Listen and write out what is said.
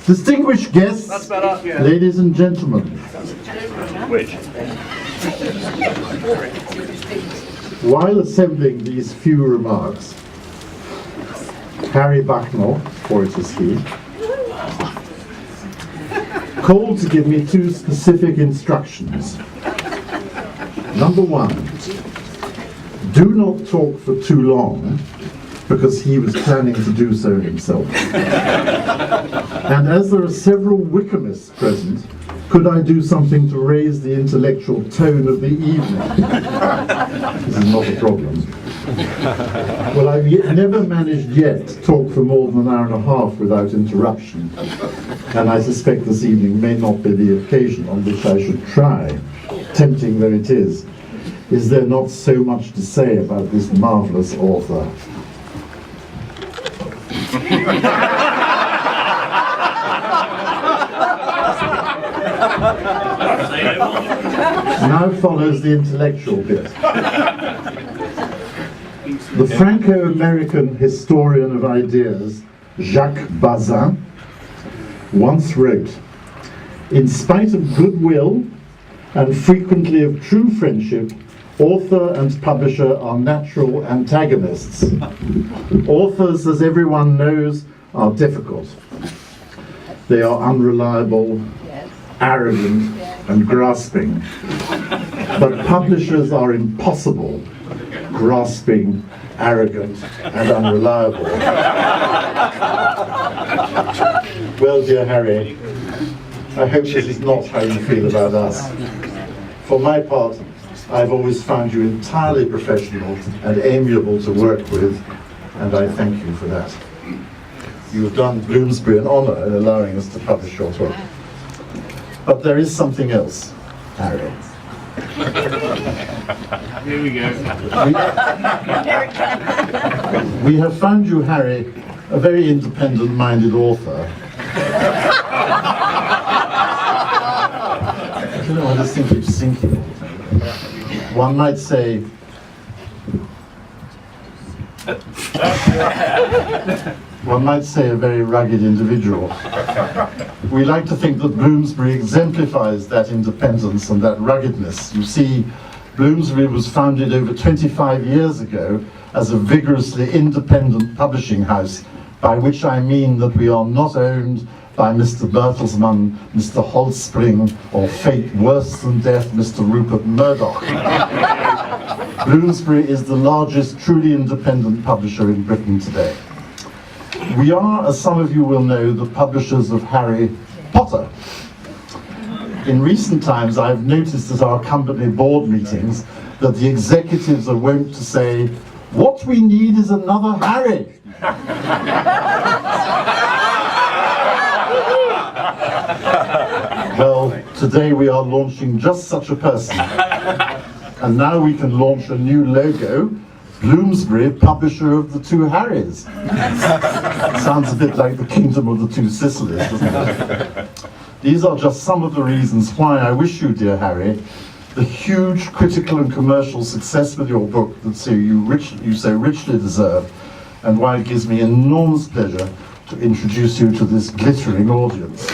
Distinguished guests, ladies and gentlemen. Which? While assembling these few remarks, Harry Bucknall, for it is he, called to give me two specific instructions. Number one, do not talk for too long, because he was planning to do so himself. And as there are several Wickhamists present, could I do something to raise the intellectual tone of the evening? This is not a problem. Well, I've never managed yet to talk for more than an hour and a half without interruption, and I suspect this evening may not be the occasion on which I should try, tempting though it is. Is there not so much to say about this marvellous author? Now follows the intellectual bit. The Franco-American historian of ideas, Jacques Bazin, once wrote, "In spite of goodwill and frequently of true friendship, author and publisher are natural antagonists. Authors, as everyone knows, are difficult. They are unreliable, arrogant, and grasping. But publishers are impossible, grasping, arrogant, and unreliable." Well, dear Harry, I hope this is not how you feel about us. For my part, I've always found you entirely professional and amiable to work with, and I thank you for that. You have done Bloomsbury an honour in allowing us to publish your book. But there is something else, Harry. Here we go. We have found you, Harry, a very independent-minded author. I don't know why this thing keeps sinking. One might say, a very rugged individual. We like to think that Bloomsbury exemplifies that independence and that ruggedness. You see, Bloomsbury was founded over 25 years ago as a vigorously independent publishing house, by which I mean that we are not owned by Mr. Bertelsmann, Mr. Holtzspring, or fate worse than death, Mr. Rupert Murdoch. Bloomsbury is the largest truly independent publisher in Britain today. We are, as some of you will know, the publishers of Harry Potter. In recent times, I've noticed at our company board meetings that the executives are wont to say, "What we need is another Harry." Well, today we are launching just such a person. And now we can launch a new logo, Bloomsbury, publisher of the two Harrys. Sounds a bit like the Kingdom of the Two Sicilies, doesn't it? These are just some of the reasons why I wish you, dear Harry, the huge critical and commercial success with your book that you so richly deserve, and why it gives me enormous pleasure to introduce you to this glittering audience.